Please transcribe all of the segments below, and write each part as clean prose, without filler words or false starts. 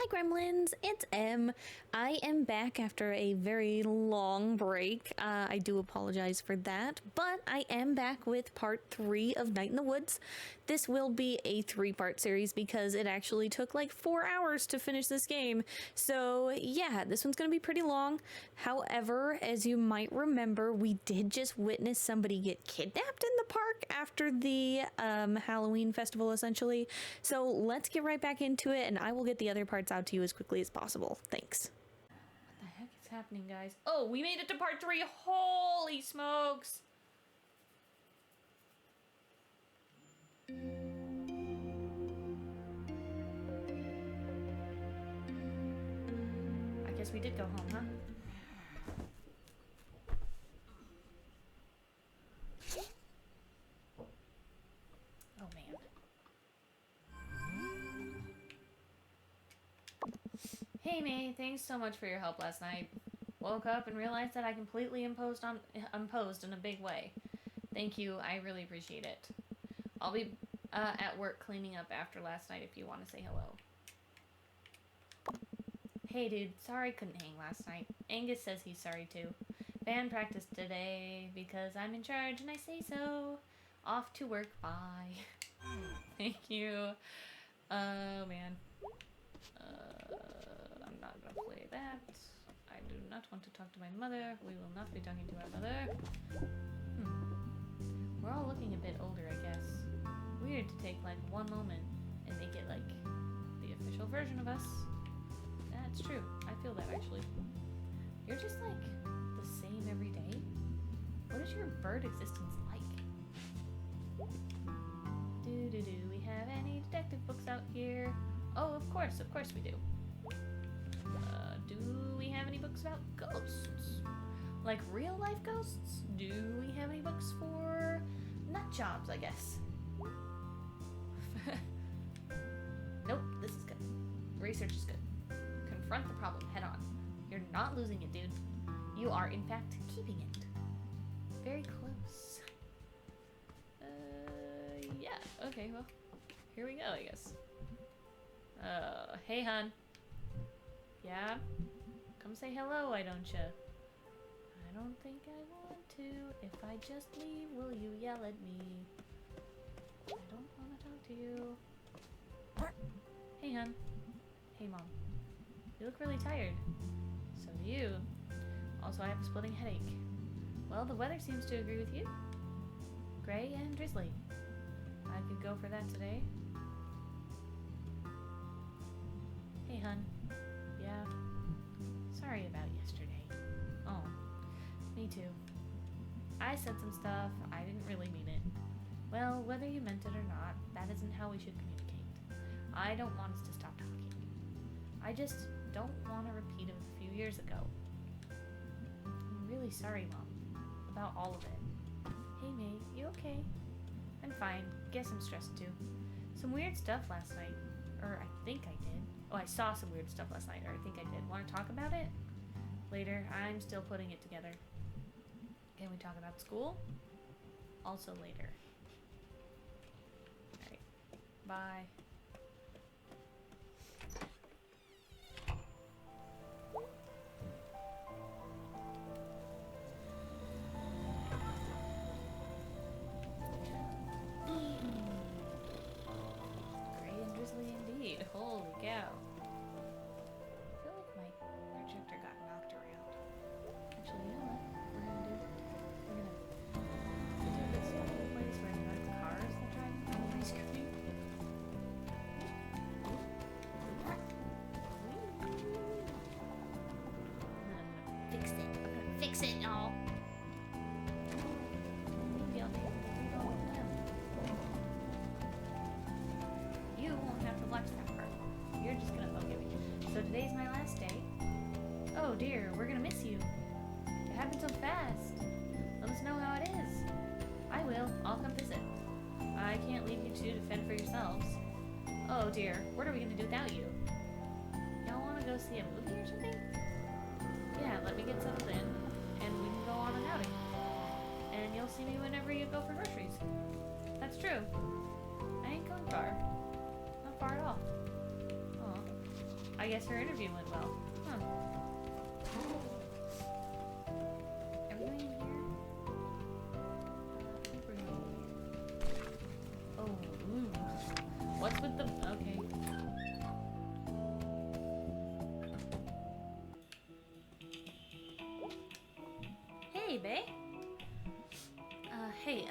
Hi Gremlins, it's Em. I am back after a very long break. I do apologize for that, but I am back with part 3 of Night in the Woods. This will be a 3-part series because it actually took like 4 hours to finish this game. So yeah, this one's gonna be pretty long. However, as you might remember, we did just witness somebody get kidnapped in the park after the Halloween festival, essentially. So let's get right back into it, and I will get the other parts out to you as quickly as possible. Thanks. What the heck is happening, guys? Oh, we made it to part 3. Holy smokes! I guess we did go home, huh? Oh, man. Hey May, thanks so much for your help last night. Woke up and realized that I completely imposed in a big way. Thank you, I really appreciate it. I'll be at work cleaning up after last night if you want to say hello. Hey dude, sorry I couldn't hang last night. Angus says he's sorry too. Band practice today because I'm in charge and I say so. Off to work, bye. Thank you. Oh man. I'm not gonna play that. I do not want to talk to my mother. We will not be talking to our mother. We're all looking a bit older, I guess. Weird to take like one moment and make it like the official version of us. That's true. I feel that actually. You're just like the same every day. What is your bird existence like? Do we have any detective books out here? Oh, of course we do. Do we have any books about ghosts? Like real life ghosts? Do we have any books for nut jobs, I guess? Nope, this is good. Research is good. Confront the problem head on. You're not losing it, dude. You are, in fact, keeping it. Very close. Yeah, okay, well, here we go, I guess. Hey, hon. Yeah? Come say hello, why don't you? I don't think I want to. If I just leave, will you yell at me? I don't want to talk to you. Hey, hon. Hey, Mom. You look really tired. So do you. Also, I have a splitting headache. Well, the weather seems to agree with you. Gray and drizzly. I could go for that today. Hey, hun. Yeah. Sorry about yesterday. Oh, me too. I said some stuff. I didn't really mean it. Well, whether you meant it or not, that isn't how we should communicate. I don't want us to stop talking. I just don't want a repeat of a few years ago. I'm really sorry, Mom, about all of it. Hey, May, you okay? I'm fine. Guess I'm stressed too. Some weird stuff last night. Or I think I did. Oh, I saw some weird stuff last night, or I think I did. Want to talk about it? Later. I'm still putting it together. Can we talk about school? Also later. Alright. Bye. Gray and drizzly indeed. Holy cow. I feel like my projector got knocked around. Actually, you know what we're gonna do? We're gonna do this whole place where you like the cars that drive in front of my screen. Fix it. I'm gonna fix it, y'all. Maybe I'll be able to read all of them. You won't have to watch that part. You're just gonna forgive me. So today's my last day. Oh dear, we're gonna miss you. It happened so fast. Let us know how it is. I will. I'll come visit. I can't leave you two to fend for yourselves. Oh dear, what are we gonna do without you? Y'all wanna go see a movie or something? Yeah, let me get settled in, and we can go on an outing. And you'll see me whenever you go for groceries. That's true. I ain't going far. Not far at all. Aw. I guess her interview went well. Huh. Everything in here? I think we're gonna... Oh, what's with the... Okay. Hey, bae. Hey,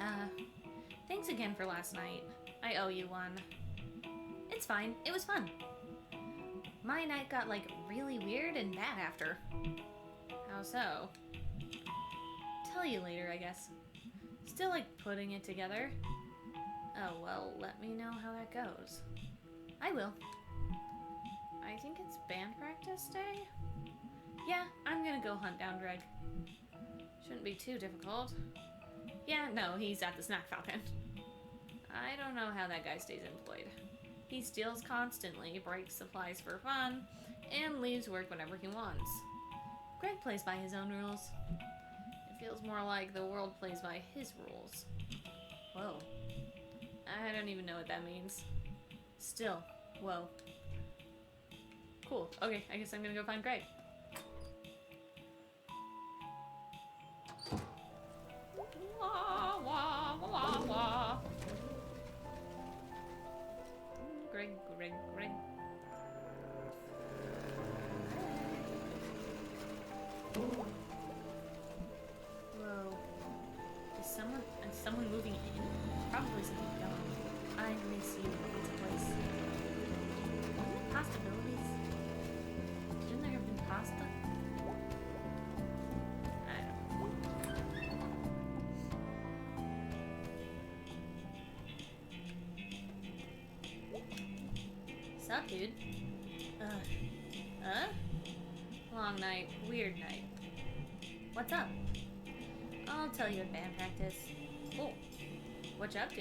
thanks again for last night. I owe you one. It's fine. It was fun. My night got, like, really weird and bad after. How so? Tell you later, I guess. Still, like, putting it together. Oh, well, let me know how that goes. I will. I think it's band practice day? Yeah, I'm gonna go hunt down Greg. Shouldn't be too difficult. Yeah, no, he's at the Snack Falcon. I don't know how that guy stays employed. He steals constantly, breaks supplies for fun, and leaves work whenever he wants. Greg plays by his own rules. It feels more like the world plays by his rules. Whoa. I don't even know what that means. Still, whoa. Cool. Okay, I guess I'm gonna go find Greg. Wah, wah, wah, wah. Greg. Whoa. Is someone moving in? Probably something dumb. I miss you, pizza place. Possibilities? Shouldn't there have been pasta? I don't know. Sup, dude? Long night, weird night. What's up? I'll tell you at band practice. Cool. What you up to?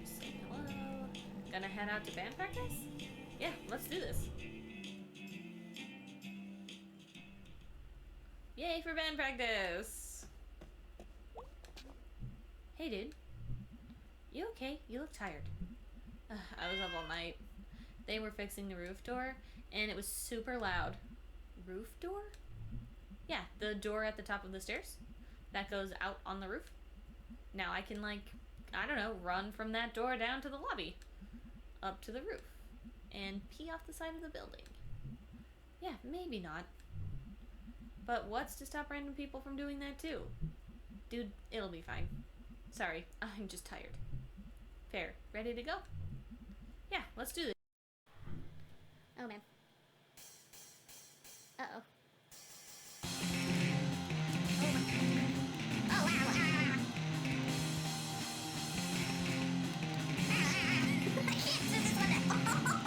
Say hello. Gonna head out to band practice? Yeah, let's do this. Yay for band practice! Hey, dude. You okay? You look tired. I was up all night. They were fixing the roof door, and it was super loud. Roof door? Yeah, the door at the top of the stairs that goes out on the roof. Now I can, like, I don't know, run from that door down to the lobby, up to the roof, and pee off the side of the building. Yeah, maybe not. But what's to stop random people from doing that too? Dude, it'll be fine. Sorry, I'm just tired. Fair. Ready to go? Yeah, let's do this. Oh man. Uh-oh. Oh wow. Oh my gosh. Oh no. Oh, did he just turn into a pumpkin?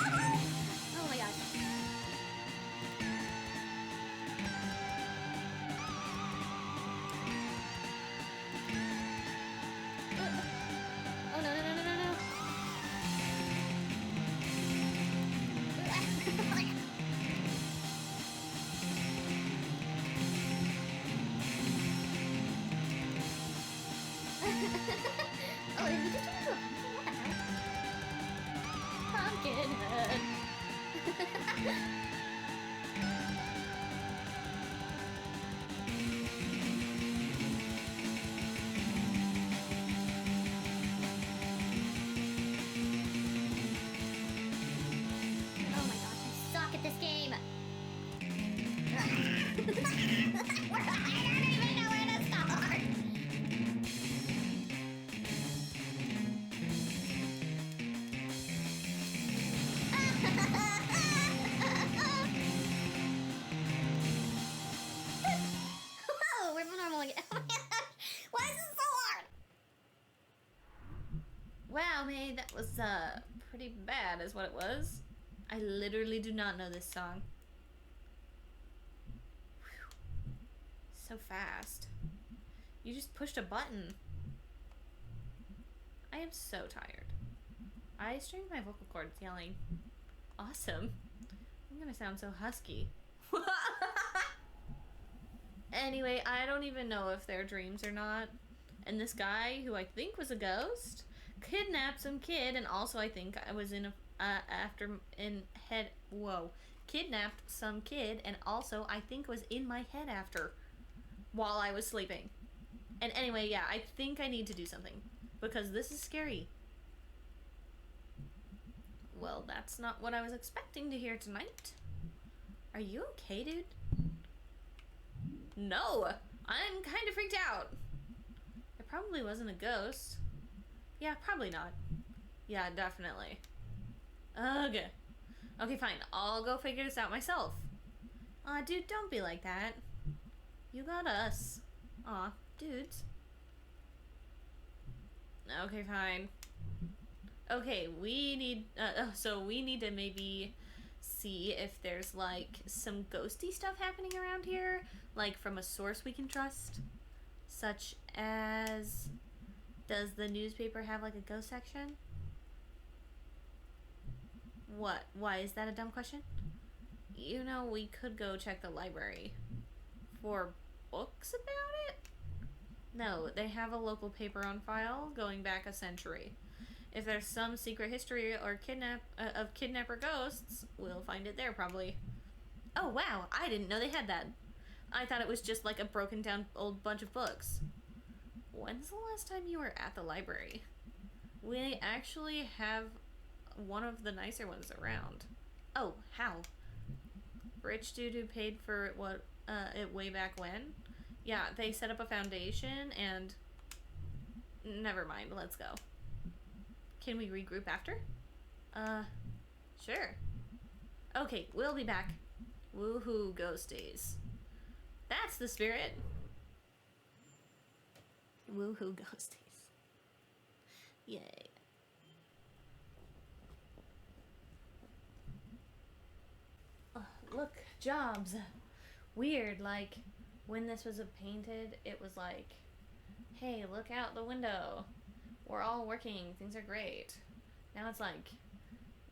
What the hell? Pumpkin head. Oh my gosh, I suck at this game. I don't even know where to start. Whoa, we're normal again. Oh my gosh, why is this so hard? Wow, May, that was pretty bad is what it was. I literally do not know this song. Whew. So fast. You just pushed a button. I am so tired. I strained my vocal cords yelling. Awesome. I'm gonna sound so husky. Anyway, I don't even know if they're dreams or not. And this guy, who I think was a ghost, kidnapped some kid, and also I think I was in a kidnapped some kid and also I think was in my head after while I was sleeping. And anyway, yeah, I think I need to do something because this is scary. Well, that's not what I was expecting to hear tonight. Are you okay, dude? No, I'm kind of freaked out. It probably wasn't a ghost. Yeah, probably not. Yeah, definitely. Okay. Okay, fine. I'll go figure this out myself. Aw, dude, don't be like that. You got us. Aw, dudes. Okay, fine. Okay, we need... so we need to maybe see if there's, like, some ghosty stuff happening around here. Like, from a source we can trust. Such as... Does the newspaper have, like, a ghost section? What? Why? Is that a dumb question? You know, we could go check the library. For books about it? No, they have a local paper on file going back a century. If there's some secret history or kidnapper ghosts, we'll find it there probably. Oh wow, I didn't know they had that. I thought it was just like a broken down old bunch of books. When's the last time you were at the library? We actually have one of the nicer ones around. Oh, how? Rich dude who paid for it way back when? Yeah, they set up a foundation and... Never mind, let's go. Can we regroup after? Sure. Okay, we'll be back. Woohoo, ghosties. That's the spirit. Woohoo, ghosties. Yay. Look, jobs. Weird, like, when this was painted, it was like, hey, look out the window. We're all working. Things are great. Now it's like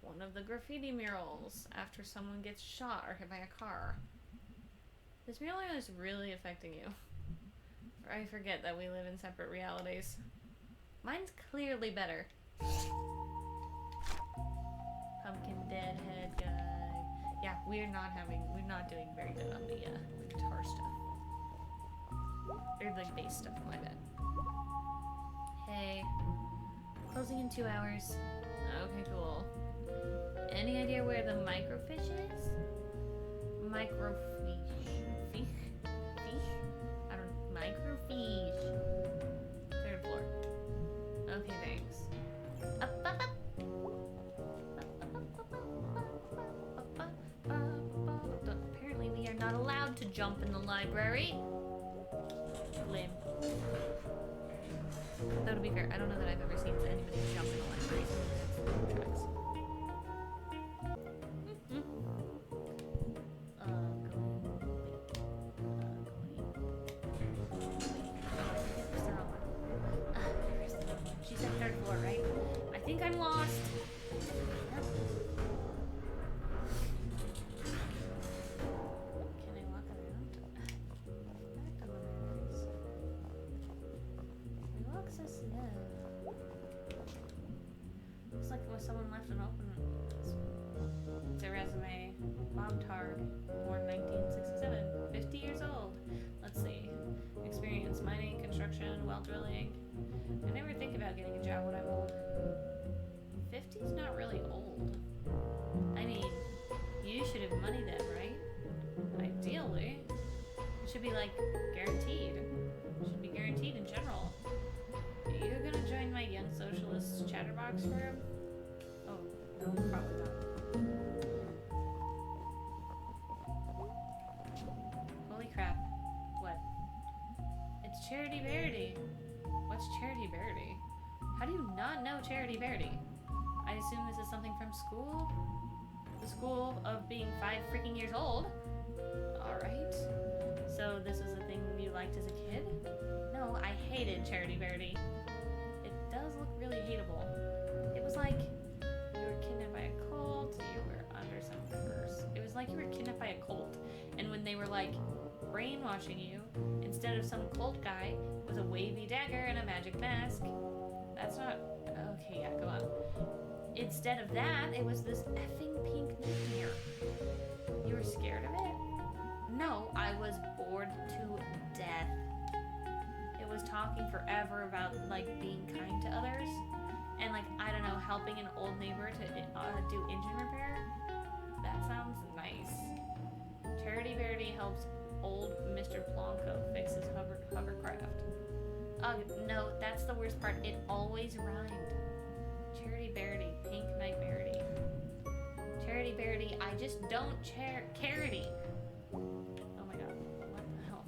one of the graffiti murals after someone gets shot or hit by a car. This mural is really affecting you. I forget that we live in separate realities. Mine's clearly better. Pumpkin deadhead guy. Yeah, we're not doing very good on the guitar stuff. Or the bass stuff, my bad. Hey. Closing in 2 hours. Okay, cool. Any idea where the microfiche is? Microfiche. Fiche? I don't know. Microfiche. 3rd floor. Okay, thanks. Up, up, up. Apparently we are not allowed to jump in the library. Lame. Though to be fair, I don't know that I've ever seen anybody jump in a library. Tracks. She's at 3rd floor, right? I think I'm lost. Can I walk around? So slow. Looks like someone left an open. It's a resume. Bob Targ, born 1967, 50 years old. Let's see. Experience mining, construction, well drilling. I never think about getting a job when I'm old. 50's not really old. I mean, you should have money then, right? Ideally. It should be like guaranteed. It should be guaranteed in general. You're gonna join my young socialist chatterbox firm? Oh, no, probably not. Holy crap. What? It's Charity Verity. What's Charity Verity? How do you not know Charity Verity? I assume this is something from school? The school of being 5 freaking years old? Alright. So this was a thing you liked as a kid? No, I hated Charity Verity. Does look really hateable. It was like you were kidnapped by a cult, you were under some curse. It was like you were kidnapped by a cult, and when they were like brainwashing you, instead of some cult guy with a wavy dagger and a magic mask, that's not... Okay, yeah, go on. Instead of that, it was this effing pink nightmare. talking forever about like being kind to others, and like I don't know, helping an old neighbor to do engine repair. That sounds nice. Charity Verity helps old Mr. Blanco fix his hovercraft. No, that's the worst part. It always rhymed. Charity Verity, Pink Knight Verity. Charity Verity, I just don't charity. Oh my god, what the hell?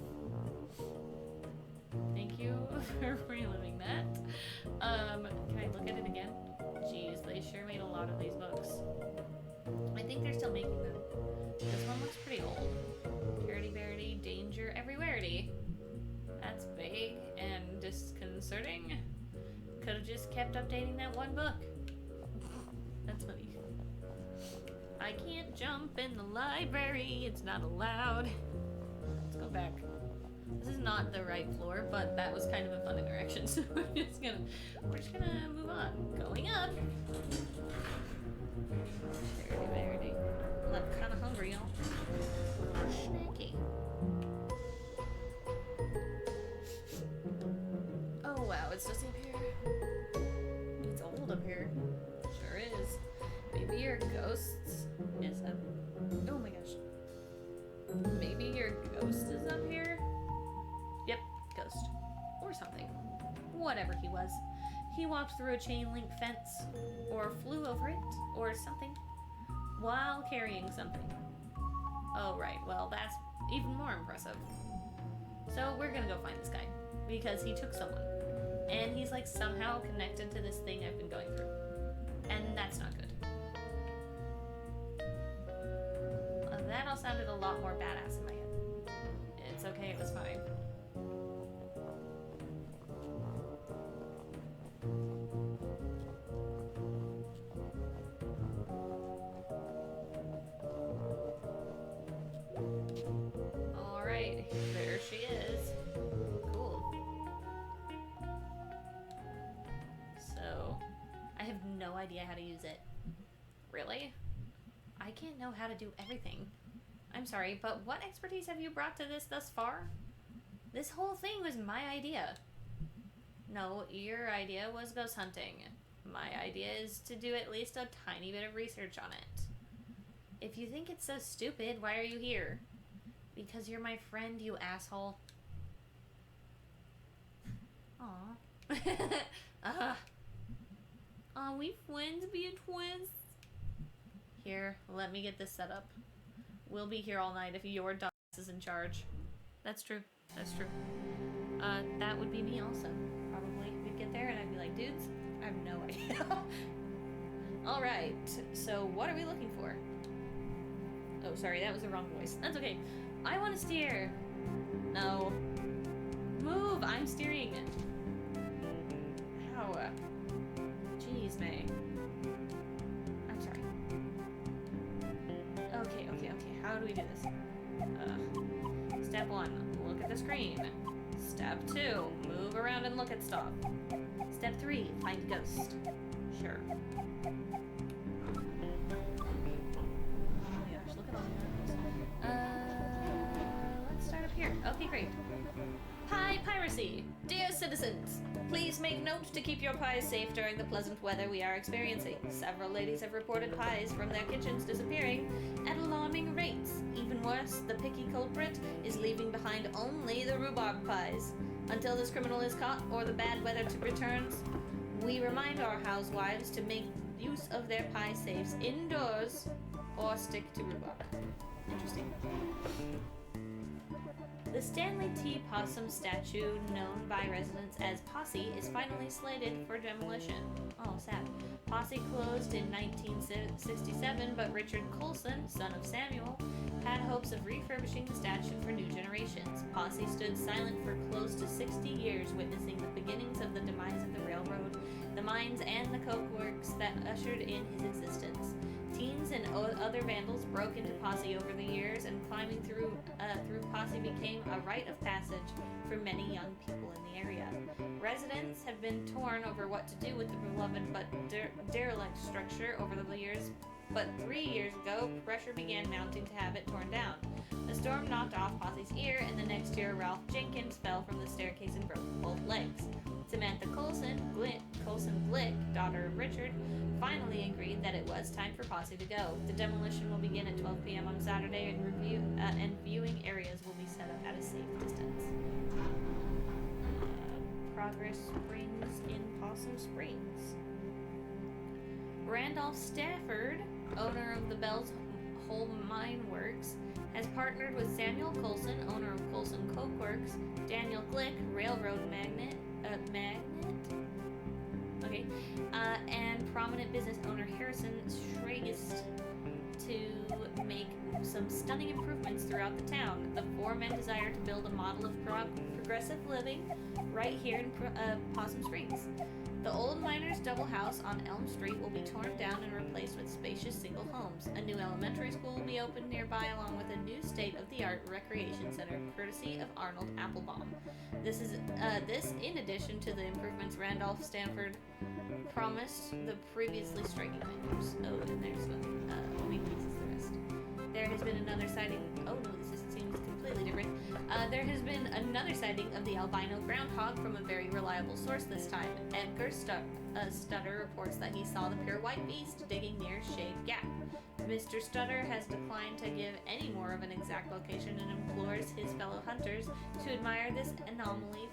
Thank you for reliving that. Can I look at it again? Jeez, they sure made a lot of these books. I think they're still making them. This one looks pretty old. Charity Verity, Danger Everywherity. That's vague and disconcerting. Could have just kept updating that one book. That's funny. I can't jump in the library. It's not allowed. Let's go back. This is not the right floor, but that was kind of a fun interaction. So we're just gonna move on. Going up. Charity Verity. I'm kind of hungry, y'all. Snacky. Oh wow, it's just up here. It's old up here. Sure is. Maybe your ghosts is up. Oh my gosh. Maybe your ghost is up here? Yep, ghost. Or something. Whatever he was. He walked through a chain link fence, or flew over it, or something, while carrying something. Oh right, well that's even more impressive. So we're gonna go find this guy, because he took someone. And he's like somehow connected to this thing I've been going through. And that's not good. That all sounded a lot more badass in my head. It's okay, it was fine. Alright, there she is. Cool. So, I have no idea how to use it. Really? I can't know how to do everything. I'm sorry, but what expertise have you brought to this thus far? This whole thing was my idea. No, your idea was ghost hunting. My idea is to do at least a tiny bit of research on it. If you think it's so stupid, why are you here? Because you're my friend, you asshole. Aw. Aw, we friends being twins? Here, let me get this set up. We'll be here all night if your dog is in charge. That's true. That's true. That would be me also. Probably. We'd get there and I'd be like, dudes, I have no idea. Alright, so what are we looking for? Oh, sorry, that was the wrong voice. That's okay. I want to steer. No. Move, I'm steering. Ow. Jeez, May. I'm sorry. Okay. How do we do this? Step 1, look at the screen. Step 2, move around and look at stuff. Step 3, find a ghost. Sure. Oh my gosh, look at all the animals. Let's start up here. Okay, great. Pie piracy! Dear citizens, please make note to keep your pies safe during the pleasant weather we are experiencing. Several ladies have reported pies from their kitchens disappearing at alarming rates. Even worse, the picky culprit is leaving behind only the rhubarb pies. Until this criminal is caught or the bad weather returns, we remind our housewives to make use of their pie safes indoors or stick to rhubarb. Interesting. The Stanley T. Possum statue, known by residents as Posse, is finally slated for demolition. Oh, sad. Posse closed in 1967, but Richard Coulson, son of Samuel, had hopes of refurbishing the statue for new generations. Posse stood silent for close to 60 years, witnessing the beginnings of the demise of the railroad, the mines, and the coke works that ushered in his existence. Teens and other vandals broke into Posse over the years, and climbing through Posse became a rite of passage for many young people in the area. Residents have been torn over what to do with the beloved but derelict structure over the years, but 3 years ago, pressure began mounting to have it torn down. The storm knocked off Posse's ear, and the next year Ralph Jenkins fell from the staircase and broke both legs. Samantha Coulson Glick, daughter of Richard, finally agreed that it was time for Posse to go. The demolition will begin at 12 p.m. on Saturday, and viewing areas will be set up at a safe distance. Progress Springs in Possum Springs. Randolph Stafford, owner of the Bell's Hole Mine Works, has partnered with Samuel Coulson, owner of Coulson Coke Works, Daniel Glick, railroad magnate, and prominent business owner Harrison Schregist to make some stunning improvements throughout the town. The four men desire to build a model of progressive living right here in Possum Springs. The old miners' double house on Elm Street will be torn down and replaced with spacious single homes. A new elementary school will be opened nearby, along with a new state-of-the-art recreation center, courtesy of Arnold Applebaum. This in addition to the improvements Randolph Stanford promised the previously striking miners. Oh, and there's nothing. Let me pieces the rest. There has been another sighting. Oh no, this seems completely different. There has been another sighting of the albino groundhog from a very reliable source this time. Edgar Stutter reports that he saw the pure white beast digging near Shade Gap. Mr. Stutter has declined to give any more of an exact location and implores his fellow hunters to admire this anomaly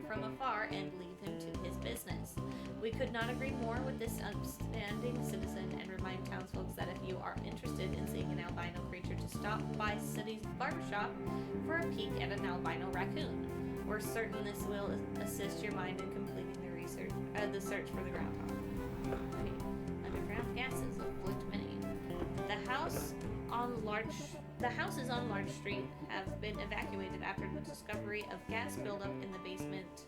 from afar and leave him to his business. We could not agree more with this upstanding citizen and remind townsfolk that if you are interested in seeing an albino creature, to stop by City's barbershop for a peek at an albino raccoon. We're certain this will assist your mind in completing the search for the groundhog. Okay. Underground gases afflict many. The houses on Large Street have been evacuated after the discovery of gas buildup in the basement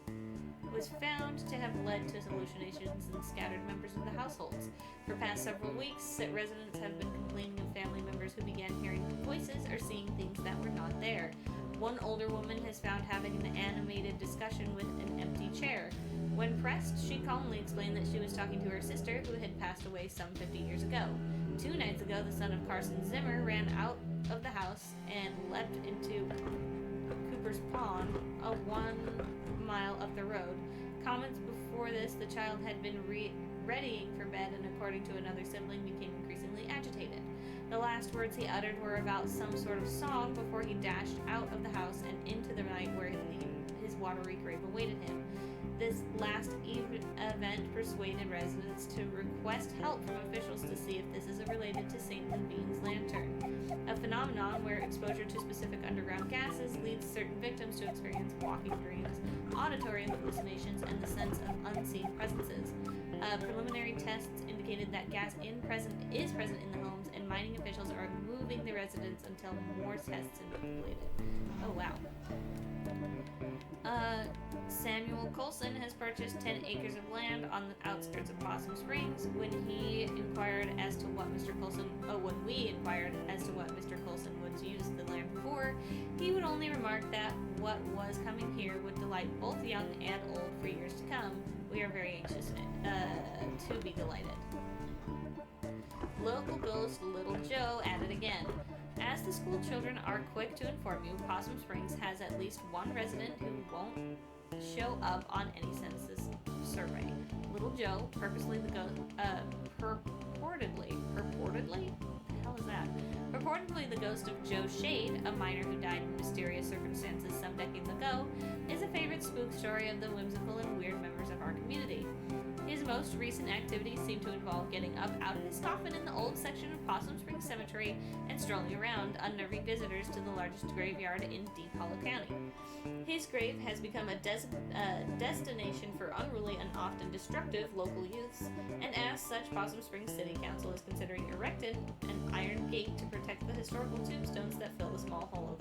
was found to have led to hallucinations in scattered members of the households. For past several weeks, residents have been complaining of family members who began hearing voices or seeing things that were not there. One older woman has found having an animated discussion with an empty chair. When pressed, she calmly explained that she was talking to her sister, who had passed away some 50 years ago. 2 nights ago, the son of Carson Zimmer ran out of the house and leapt into Cooper's Pond, 1 mile up the road. Comments before this, the child had been readying for bed and, according to another sibling, became increasingly agitated. The last words he uttered were about some sort of song before he dashed out of the house and into the night where his watery grave awaited him. This last event persuaded residents to request help from officials to see if this is related to St. Levine's lantern, a phenomenon where exposure to specific underground gases leads certain victims to experience walking dreams, auditory hallucinations, and the sense of unseen presences. Preliminary tests indicated that gas is present in the homes, and mining officials are moving the residents until more tests have been completed. Oh wow. Samuel Coulson has purchased 10 acres of land on the outskirts of Possum Springs. When we inquired as to what Mr. Coulson would use the land for, he would only remark that what was coming here would delight both young and old for years to come. We are very anxious to be delighted. Local ghost Little Joe at it again. As the school children are quick to inform you, Possum Springs has at least one resident who won't show up on any census survey. Little Joe, purportedly, the ghost of Joe Shade, a miner who died in mysterious circumstances some decades ago, is a favorite spook story of the whimsical and weird members of our community. His most recent activities seem to involve getting up out of his coffin in the old section of Possum Springs Cemetery and strolling around, unnerving visitors to the largest graveyard in Deep Hollow County. His grave has become a destination for unruly and often destructive local youths, and as such, Possum Springs City Council is considering erecting an iron gate to protect the historical tombstones that fill the small hollow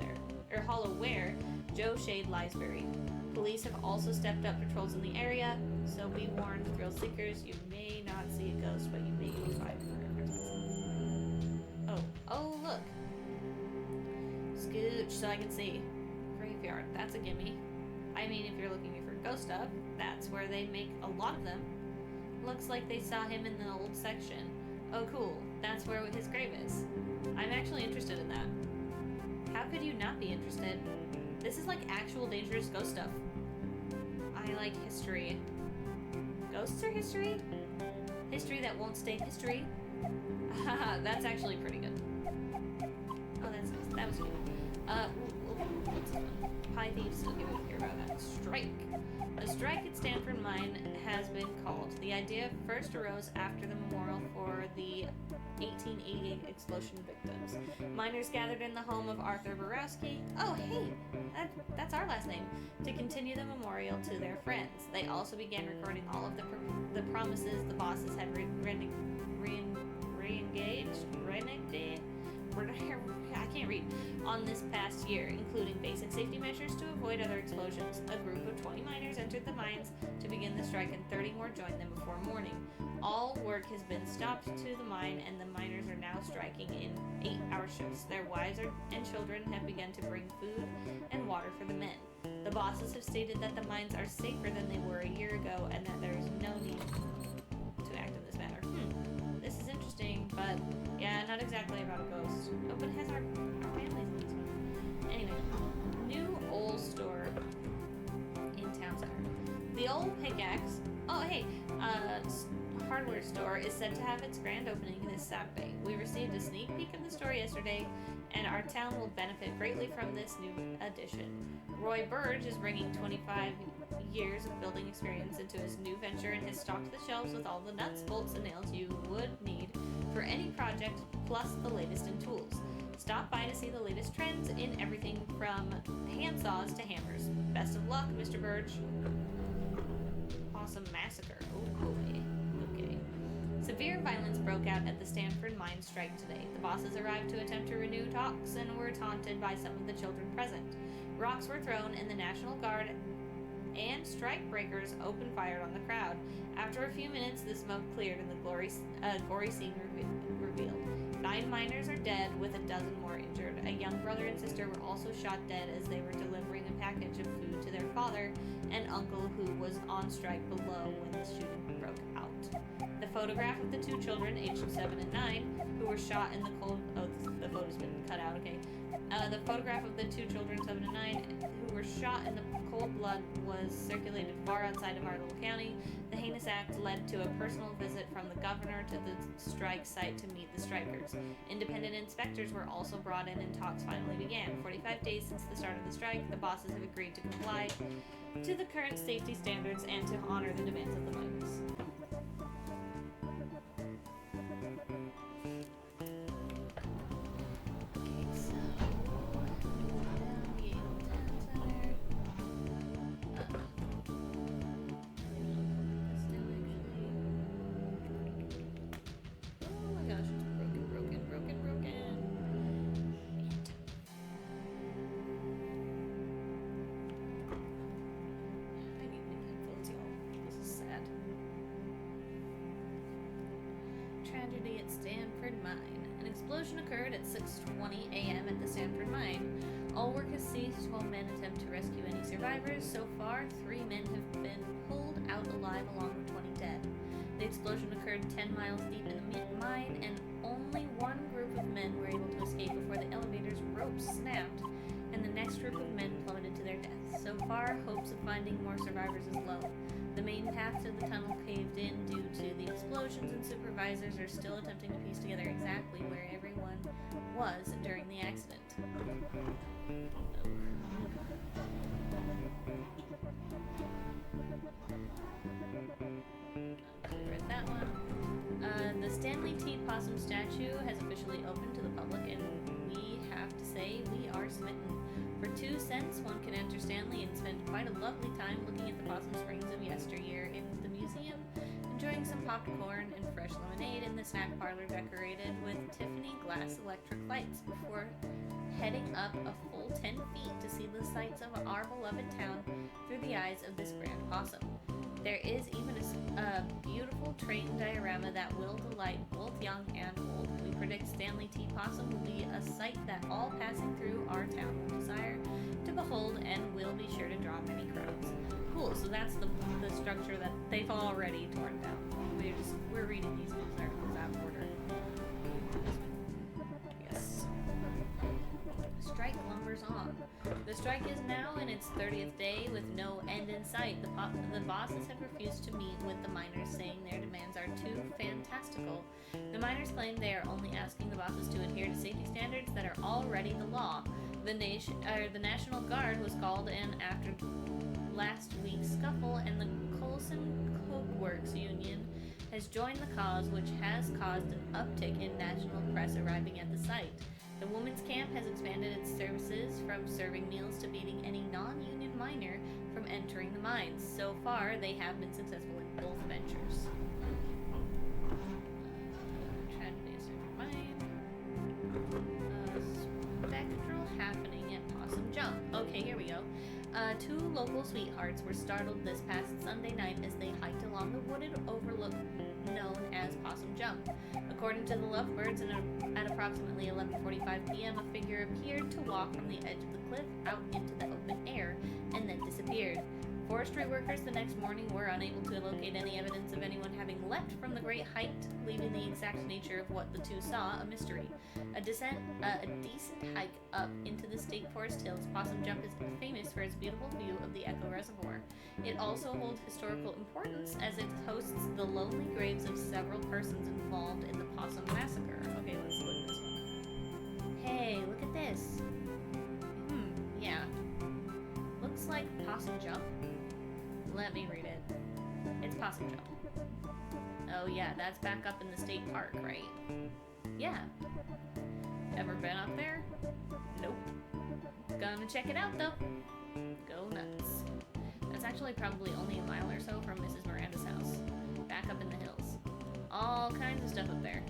where Joe Shade lies buried. Police have also stepped up patrols in the area, so we warn thrill seekers, you may not see a ghost, but you may find fireworks. Oh look! Scooch so I can see. Graveyard, that's a gimme. I mean, if you're looking for ghost stuff, that's where they make a lot of them. Looks like they saw him in the old section. Oh cool, that's where his grave is. I'm actually interested in that. How could you not be interested? This is like actual dangerous ghost stuff. I like history. Ghosts are history? History that won't stay history? Haha, that's actually pretty good. Oh, that's nice. That was good. What's this one? Pie Thieves still give a care about that. Strike. A strike at Stanford Mine has been called. The idea first arose after the memorial for the 1888 explosion victims. Miners gathered in the home of Arthur Borowski. Oh, hey, that's our last name. To continue the memorial to their friends. They also began recording all of the promises the bosses had I can't read, on this past year, including basic safety measures to avoid other explosions. A group of 20 miners entered the mines to begin the strike, and 30 more joined them before morning. All work has been stopped to the mine, and the miners are now striking in 8-hour shifts. Their wives and children have begun to bring food and water for the men. The bosses have stated that the mines are safer than they were a year ago, and that there is no need to act in this matter. This is interesting, but yeah, not exactly about a ghost. Oh, but it has our families in this one. Anyway, new old store in town center. The old pickaxe. Oh, hey, hardware store is said to have its grand opening this Saturday. We received a sneak peek of the store yesterday, and our town will benefit greatly from this new addition. Roy Burge is bringing 25 years of building experience into his new venture and has stocked the shelves with all the nuts, bolts, and nails you would need for any project, plus the latest in tools. Stop by to see the latest trends in everything from handsaws to hammers. Best of luck, Mr. Burge. Awesome massacre. Oh boy. Okay. Severe violence broke out at the Stanford mine strike today. The bosses arrived to attempt to renew talks and were taunted by some of the children present. Rocks were thrown, and the National Guard and strike breakers opened fire on the crowd. After a few minutes, the smoke cleared and the gory scene revealed. 9 miners are dead, with a dozen more injured. A young brother and sister were also shot dead as they were delivering a package of food to their father and uncle, who was on strike below when the shooting broke out. The photograph of the 2 children, aged 7 and 9, who were shot in the cold... Oh, the photo's been cut out, okay. The photograph of the 2 children, 7 and 9, who were shot in the cold blood was circulated far outside of our little county. The heinous act led to a personal visit from the governor to the strike site to meet the strikers. Independent inspectors were also brought in, and talks finally began. 45 days since the start of the strike, the bosses have agreed to comply to the current safety standards and to honor the demands of the miners. Tragedy at Stanford Mine. An explosion occurred at 6:20 a.m. at the Stanford Mine. All work has ceased while men attempt to rescue any survivors. So far, 3 men have been pulled out alive along with 20 dead. The explosion occurred 10 miles deep in the mine, and only one group of men were able to escape before the elevator's ropes snapped, and the next group of men plummeted to their deaths. So far, hopes of finding more survivors is low. The main path to the tunnel caved in due to the explosions, and supervisors are still attempting to piece together exactly where everyone was during the accident. Read that one. The Stanley T. Possum statue has officially opened to the public, and we have to say we are smitten. For 2 cents, one can enter Stanley and spend quite a lovely time looking at the possum springs of yesteryear in the museum, enjoying some popcorn and fresh lemonade in the snack parlor decorated with Tiffany glass electric lights before heading up a full 10 feet to see the sights of our beloved town through the eyes of this grand possum. There is even a beautiful train diorama that will delight both young and old. We predict Stanley T. Possum will be a sight that all passing through our town will desire to behold, and will be sure to draw many crowds. Cool, so that's the structure that they've already torn down. We're reading these news articles out of order. Yes. Strike lump hammers on. The strike is now in its 30th day with no end in sight. The bosses have refused to meet with the miners, saying their demands are too fantastical. The miners claim they are only asking the bosses to adhere to safety standards that are already the law. The National Guard was called in after last week's scuffle, and the Colson Coke Works Union has joined the cause, which has caused an uptick in national press arriving at the site. The women's camp has expanded its services from serving meals to beating any non-union miner from entering the mines. So far, they have been successful in both ventures. Tragedy is never mine. Spectral happening at Possum Jump. Okay, here we go. Two local sweethearts were startled this past Sunday night as they hiked along the wooded overlook known as Possum Jump. According to the Lovebirds, at approximately 11:45 p.m., a figure appeared to walk from the edge of the cliff out into the open air and then disappeared. Forestry workers the next morning were unable to locate any evidence of anyone having leapt from the great height, leaving the exact nature of what the two saw a mystery. A decent hike up into the state forest hills, Possum Jump is famous for its beautiful view of the Echo Reservoir. It also holds historical importance as it hosts the lonely graves of several persons involved in the Possum Massacre. Okay, let's look at this one. Hey, look at this. Yeah. Looks like Possum Jump. Let me read it. It's Possum Jump. Oh yeah, that's back up in the state park, right? Yeah. Ever been up there? Nope. Gonna check it out though. Go nuts. That's actually probably only a mile or so from Mrs. Miranda's house. Back up in the hills. All kinds of stuff up there.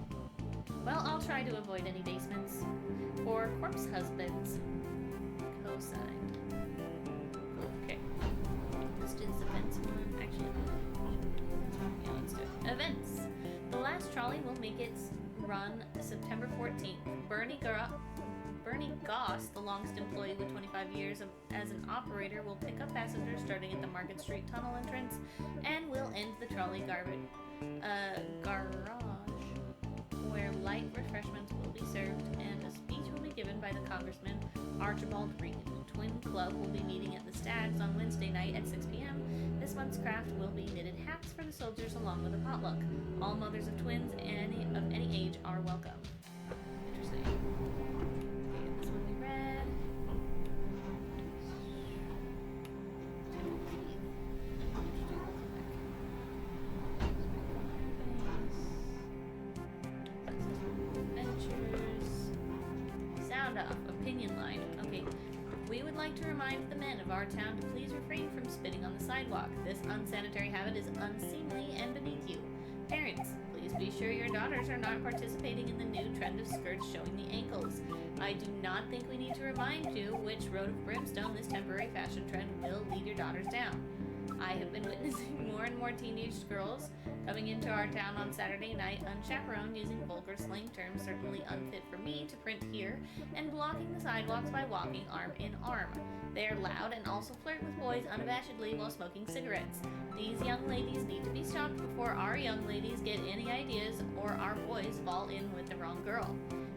Well, I'll try to avoid any basements. For corpse husbands. Co-signed. Okay. This is events one. Actually, yeah, let's do it. Events. The last trolley will make its run September 14th. Bernie Goss, the longest employee with 25 years as an operator, will pick up passengers starting at the Market Street tunnel entrance and will end the trolley garage, where light refreshments will be served and a speech will be given by the Congressman Archibald Reed. Twin Club will be meeting at the Stags on Wednesday night at 6 p.m. This month's craft will be knitted hats for the soldiers along with a potluck. All mothers of twins of any age are welcome. Interesting. Okay, this one we read. Adventures. Sound off. Opinion line. Okay. We would like to remind the men of our town to please refrain from spitting on the sidewalk. This unsanitary habit is unseemly and beneath you. Parents, please be sure your daughters are not participating in the new trend of skirts showing the ankles. I do not think we need to remind you which road of brimstone this temporary fashion trend will lead your daughters down. I have been witnessing more and more teenage girls coming into our town on Saturday night unchaperoned, using vulgar slang terms certainly unfit for me to print here, and blocking the sidewalks by walking arm in arm. They are loud and also flirt with boys unabashedly while smoking cigarettes. These young ladies need to be stopped before our young ladies get any ideas or our boys fall in with the wrong girl.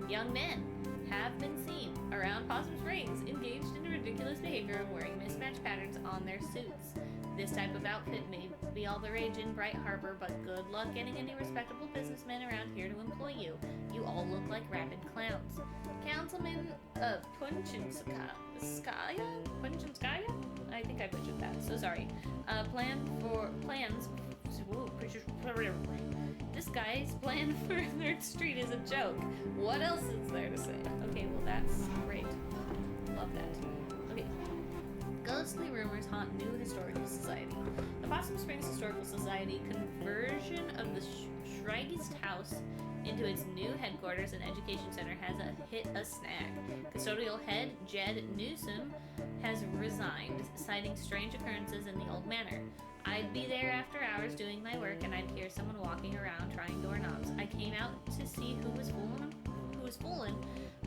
Young men have been seen around Possum Springs engaged in ridiculous behavior of wearing mismatched patterns on their suits. This type of outfit may be all the rage in Bright Harbor, but good luck getting any respectable businessmen around here to employ you. You all look like rabid clowns. Councilman Punchinskaya? I think I butchered that, so sorry. This guy's plan for 3rd Street is a joke. What else is there to say? Okay, well that's great. Love that. Okay. Ghostly rumors haunt new historical society. The Possum Springs Historical Society conversion of the Schreigest House into its new headquarters and education center has hit a snag. Custodial head Jed Newsom has resigned, citing strange occurrences in the old manor. I'd be there after hours doing my work and I'd hear someone walking around trying doorknobs. I came out to see who was fooling,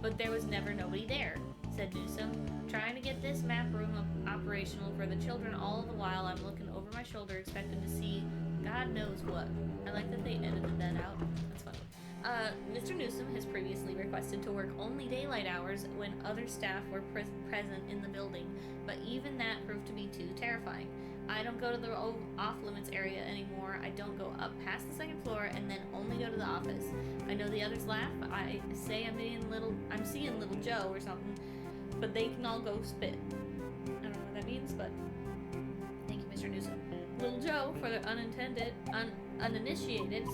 but there was never nobody there, said Newsom, trying to get this map room operational for the children. All the while I'm looking over my shoulder expecting to see God knows what. I like that they edited that out. That's funny. Mr. Newsom has previously requested to work only daylight hours when other staff were present in the building, but even that proved to be too terrifying. I don't go to the off-limits area anymore. I don't go up past the second floor and then only go to the office. I know the others laugh. I say I'm seeing little Joe or something, but they can all go spit. I don't know what that means, but thank you, Mr. Newsom. Little Joe, for the uninitiated,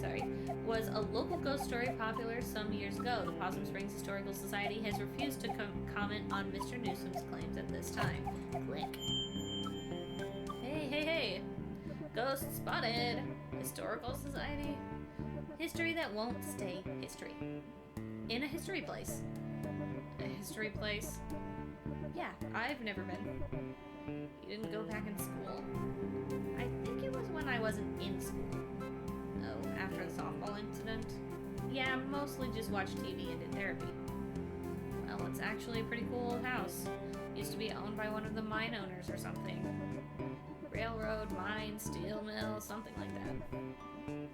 was a local ghost story popular some years ago. The Possum Springs Historical Society has refused to comment on Mr. Newsom's claims at this time. Click. Hey. Ghost spotted. Historical Society. History that won't stay history. In a history place. A history place? Yeah, I've never been. You didn't go back in school? I think it was when I wasn't in school. Oh, after the softball incident? Yeah, mostly just watched TV and did therapy. Well, it's actually a pretty cool old house. Used to be owned by one of the mine owners or something. Railroad, mine, steel mill, something like that.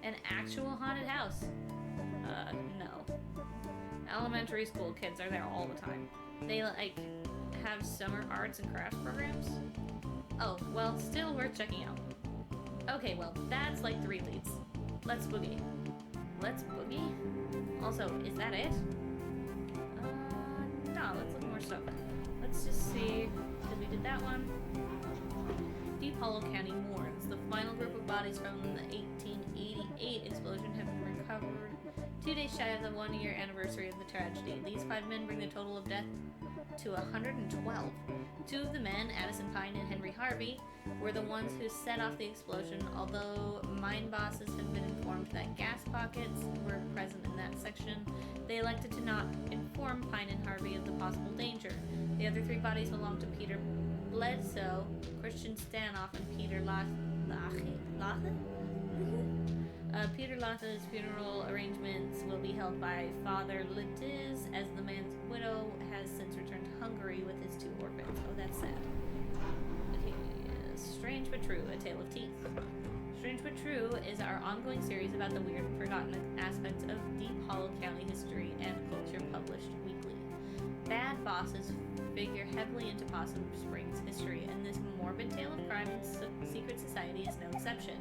An actual haunted house? No. Elementary school kids are there all the time. They, have summer arts and crafts programs? Oh, well, still worth checking out. Okay, well, that's like 3 leads. Let's boogie. Let's boogie? Also, is that it? No, let's look more stuff. Let's just see, because we did that one. Deep Hollow County mourns. The final group of bodies from the 1888 explosion have been recovered 2 days shy of the 1-year anniversary of the tragedy. These 5 men bring the total of death to 112. 2 of the men, Addison Pine and Henry Harvey, were the ones who set off the explosion, although mine bosses had been informed that gas pockets were present in that section. They elected to not inform Pine and Harvey of the possible danger. The other 3 bodies belonged to Peter Bledsoe, Christian Stanoff, and Peter Lathe? Peter Lathe's funeral arrangements will be held by Father Litiz, as the man's widow has since returned to Hungary with his 2 orphans. Oh, that's sad. Okay, Strange But True, A Tale of Teeth. Strange But True is our ongoing series about the weird and forgotten aspects of Deep Hollow County history and culture, published weekly. Bad bosses figure heavily into Possum Springs history, and this morbid tale of crime and secret society is no exception.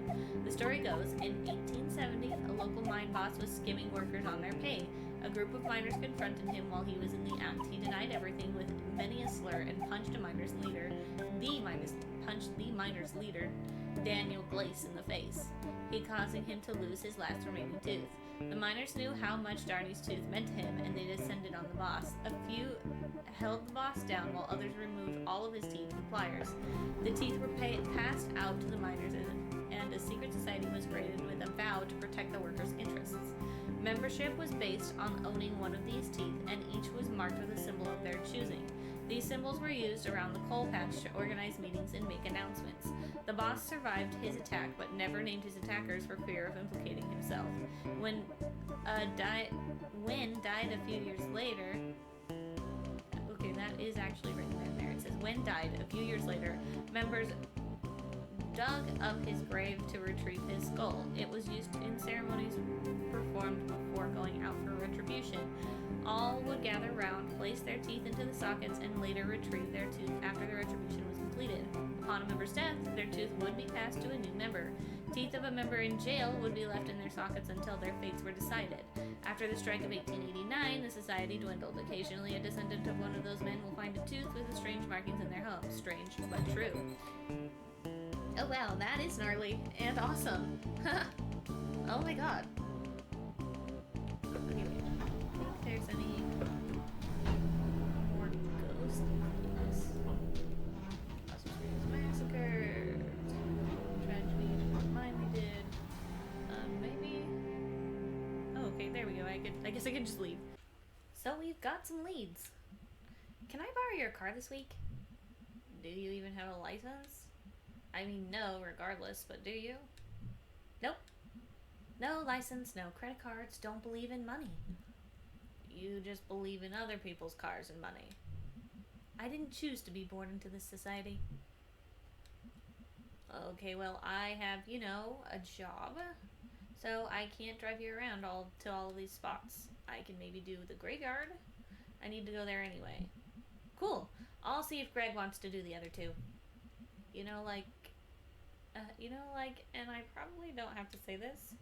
The story goes, in 1870, a local mine boss was skimming workers on their pay. A group of miners confronted him while he was in the act. He denied everything with many a slur and punched the miners' leader, Daniel Glace, in the face, causing him to lose his last remaining tooth. The miners knew how much Darney's tooth meant to him, and they descended on the boss. A few held the boss down, while others removed all of his teeth with pliers. The teeth were passed out to the miners, and a secret society was created with a vow to protect the workers' interests. Membership was based on owning one of these teeth, and each was marked with a symbol of their choosing. These symbols were used around the coal patch to organize meetings and make announcements. The boss survived his attack, but never named his attackers for fear of implicating himself. When died a few years later. Okay, that is actually written in there. It says, when died a few years later, members dug up his grave to retrieve his skull. It was used in ceremonies performed before going out for retribution. All would gather round, place their teeth into the sockets, and later retrieve their tooth after the retribution was completed. Upon a member's death, their tooth would be passed to a new member. Teeth of a member in jail would be left in their sockets until their fates were decided. After the strike of 1889, the society dwindled. Occasionally, a descendant of one of those men will find a tooth with the strange markings in their home. Strange, but true. Oh wow, that is gnarly and awesome. Oh my god. Okay, wait. I think there's any more ghosts. Yes. Possum Springs Massacre. Tragedy of mine we did. Maybe. Oh, okay, there we go. I guess I can just leave. So we've got some leads. Can I borrow your car this week? Do you even have a license? I mean, no, regardless, but do you? Nope. No license, no credit cards, don't believe in money. You just believe in other people's cars and money. I didn't choose to be born into this society. Okay, well, I have, a job. So I can't drive you around to all of these spots. I can maybe do the graveyard. I need to go there anyway. Cool. I'll see if Greg wants to do the other two. You know, and I probably don't have to say this,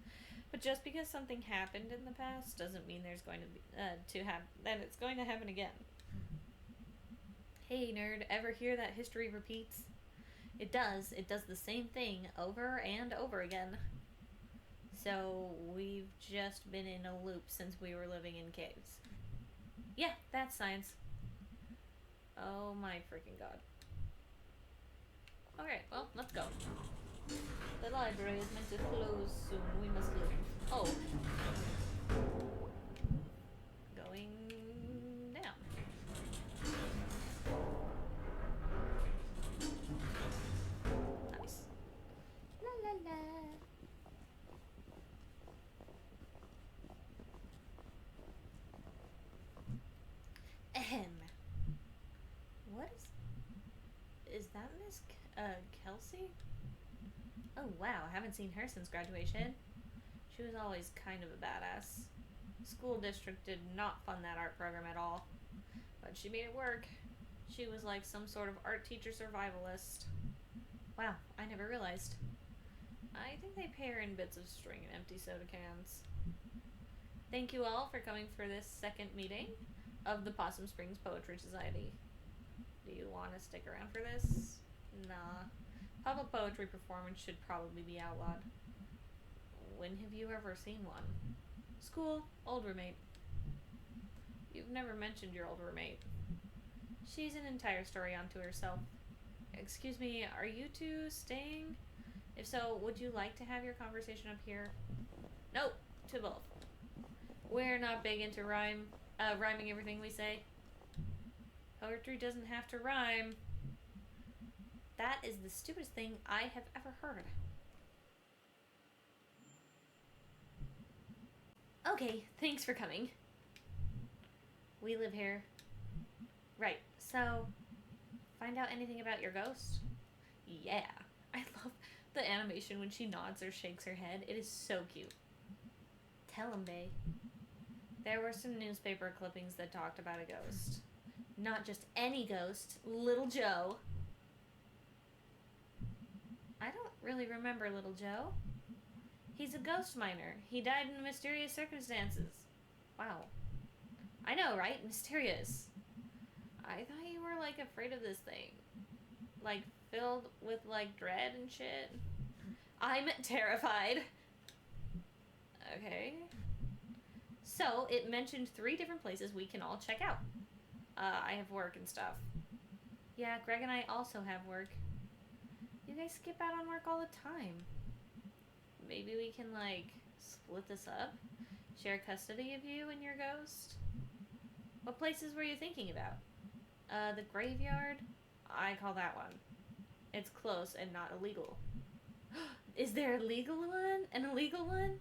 but just because something happened in the past doesn't mean there's going to be that it's going to happen again. Hey nerd, ever hear that history repeats? It does. It does the same thing over and over again. So we've just been in a loop since we were living in caves. Yeah, that's science. Oh my freaking god. Okay, well, let's go. The library is meant to close soon. We must leave. Oh. Going down. Nice. La la la. Ahem. What is that Miss Kelsey? Oh wow, I haven't seen her since graduation. She was always kind of a badass. School district did not fund that art program at all, but she made it work. She was like some sort of art teacher survivalist. Wow, I never realized. I think they pay her in bits of string and empty soda cans. Thank you all for coming for this second meeting of the Possum Springs Poetry Society. Do you want to stick around for this? Nah. Public poetry performance should probably be outlawed. When have you ever seen one? School, old roommate. You've never mentioned your old roommate. She's an entire story unto herself. Excuse me, are you two staying? If so, would you like to have your conversation up here? Nope, to both. We're not big into rhyming everything we say. Poetry doesn't have to rhyme. That is the stupidest thing I have ever heard. Okay, thanks for coming. We live here. Right, so, find out anything about your ghost? Yeah, I love the animation when she nods or shakes her head. It is so cute. Tell him, bae. There were some newspaper clippings that talked about a ghost. Not just any ghost, Little Joe. I don't really remember Little Joe. He's a ghost miner. He died in mysterious circumstances. Wow. I know, right? Mysterious. I thought you were, like, afraid of this thing. Like, filled with, like, dread and shit. I'm terrified. Okay. So, it mentioned 3 different places we can all check out. I have work and stuff. Yeah, Greg and I also have work. You guys skip out on work all the time. Maybe we can, like, split this up? Share custody of you and your ghost? What places were you thinking about? The graveyard? I call that one. It's close and not illegal. Is there a legal one? An illegal one?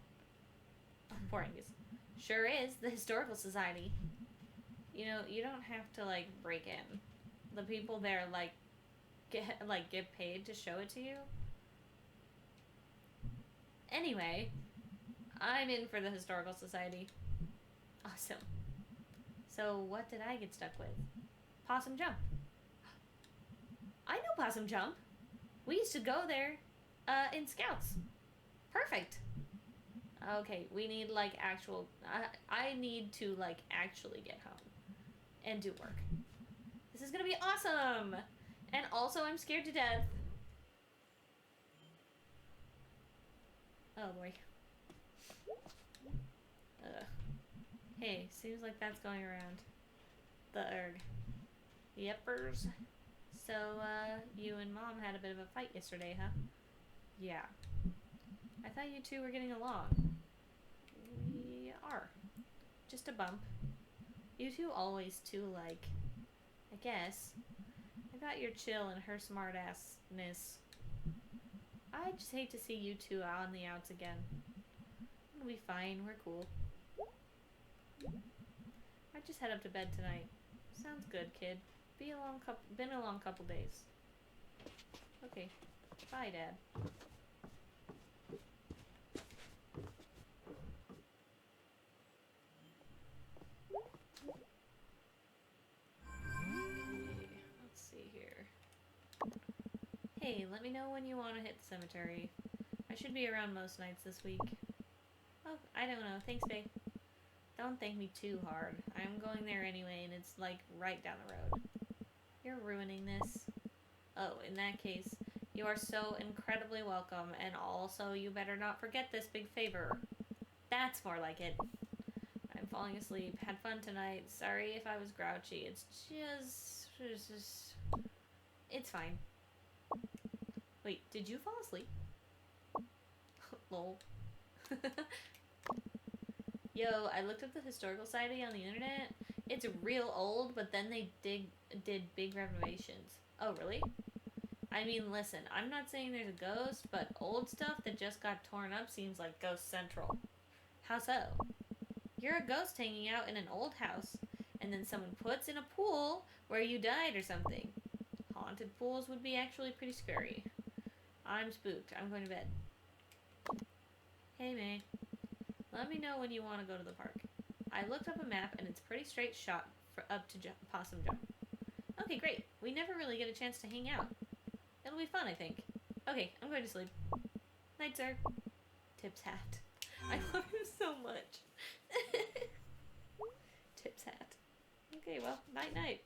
Oh, Porringus. Sure is. The Historical Society. You know, you don't have to, like, break in. The people there, like, get paid to show it to you. Anyway, I'm in for the Historical Society. Awesome. So, what did I get stuck with? Possum Jump. I know Possum Jump. We used to go there, in Scouts. Perfect. Okay, we need, like, actual... I need to, like, actually get home. And do work. This is gonna be awesome! And also, I'm scared to death. Oh, boy. Hey, seems like that's going around. The erg. Yepers. So, you and Mom had a bit of a fight yesterday, huh? Yeah. I thought you two were getting along. We are. Just a bump. You two always too, like... I guess. I got your chill and her smart-assness. I just hate to see you two out on the outs again. It'll be fine. We're cool. I just head up to bed tonight. Sounds good, kid. Been a long couple days. Okay. Bye, Dad. Hey, let me know when you want to hit the cemetery. I should be around most nights this week. Oh, I don't know. Thanks, babe. Don't thank me too hard. I'm going there anyway, and it's like right down the road. You're ruining this. Oh, in that case, you are so incredibly welcome, and also you better not forget this big favor. That's more like it. I'm falling asleep. Had fun tonight. Sorry if I was grouchy. It's just... It's fine. Wait, did you fall asleep? Lol. Yo, I looked up the Historical Society on the internet. It's real old, but then they did big renovations. Oh, really? I mean, listen, I'm not saying there's a ghost, but old stuff that just got torn up seems like Ghost Central. How so? You're a ghost hanging out in an old house, and then someone puts in a pool where you died or something. Haunted pools would be actually pretty scary. I'm spooked. I'm going to bed. Hey, May. Let me know when you want to go to the park. I looked up a map, and it's a pretty straight shot up to Possum Jump. Okay, great. We never really get a chance to hang out. It'll be fun, I think. Okay, I'm going to sleep. Night, sir. Tip's hat. I love him so much. Tip's hat. Okay, well, night-night.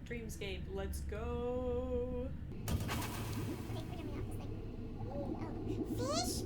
Dreamscape, let's go. Fish?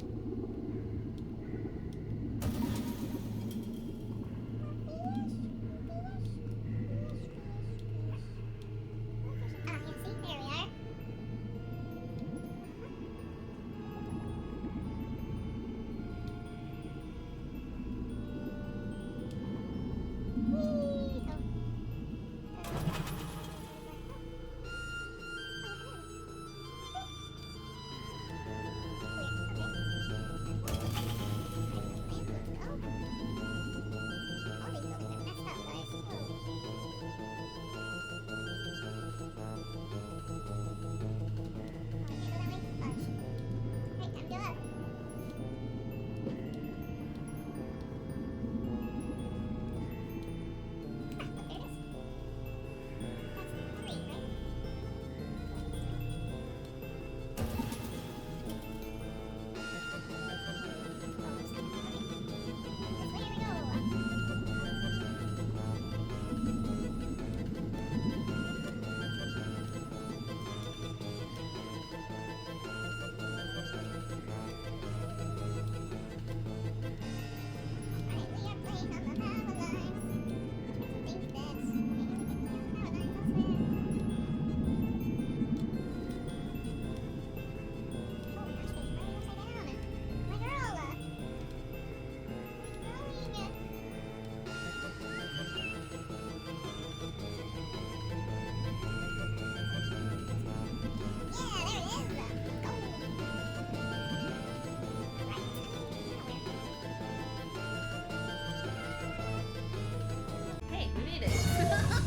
Hey, we made it. Oh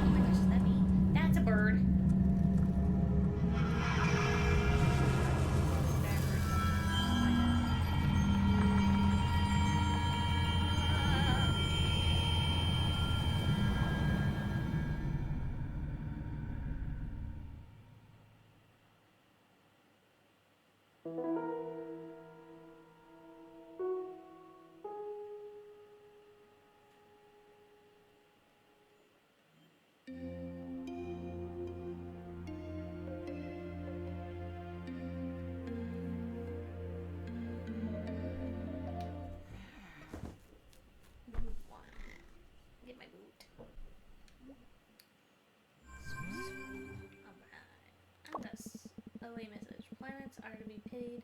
my gosh, is that me? That's a bird. Get my boot. Alright. And this. OA message. Planets are to be paid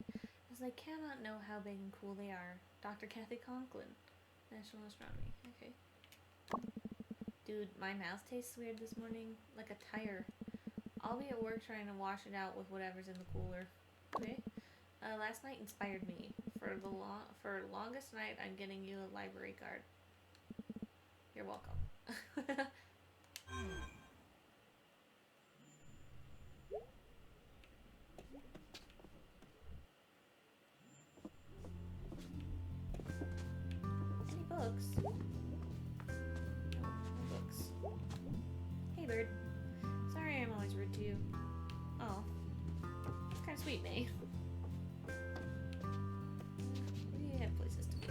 as they cannot know how big and cool they are. Dr. Kathy Conklin. National Astronomy. Okay. Dude, my mouth tastes weird this morning. Like a tire. I'll be at work trying to wash it out with whatever's in the cooler. Okay? Last night inspired me. For for longest night, I'm getting you a library card. You're welcome. Any books? No books. Hey, bird. Sorry I'm always rude to you. Oh. It's kind of sweet, May. We have places to be.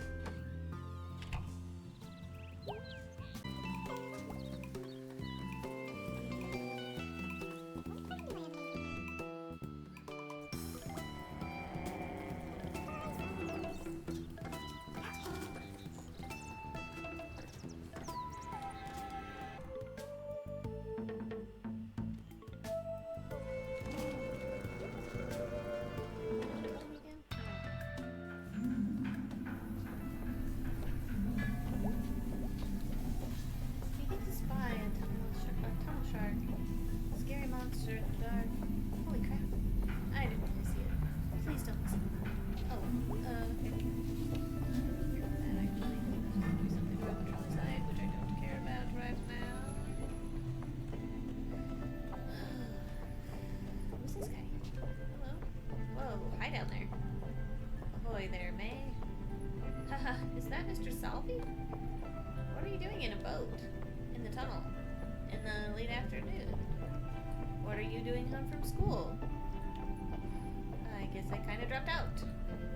Is that Mr. Salvi? What are you doing in a boat? In the tunnel? In the late afternoon? What are you doing home from school? I guess I kind of dropped out.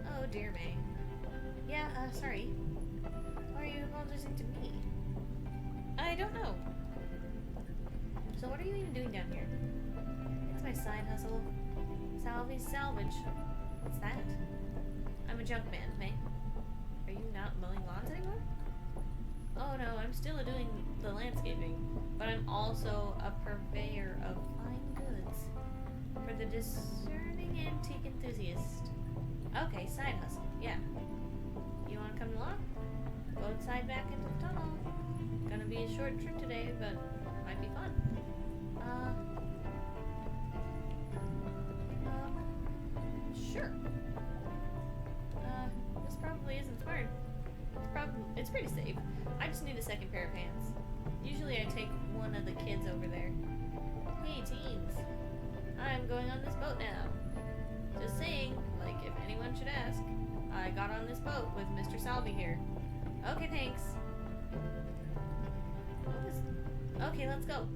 Oh dear, May. Yeah, sorry. Why are you apologizing to me? I don't know. So what are you even doing down here? It's my side hustle. Salvi's Salvage. What's that? I'm a junk man, May. Are you not mowing lawns anymore? Oh no, I'm still doing the landscaping, but I'm also a purveyor of fine goods for the discerning antique enthusiast. Okay, side hustle, yeah. You wanna come along? Boat side back into the tunnel. Gonna be a short trip today, but might be fun. Sure. This probably isn't smart. It's pretty safe. I just need a second pair of hands. Usually I take one of the kids over there. Hey teens, I'm going on this boat now. Just saying, like if anyone should ask, I got on this boat with Mr. Salvi here. Okay, thanks. Okay, let's go.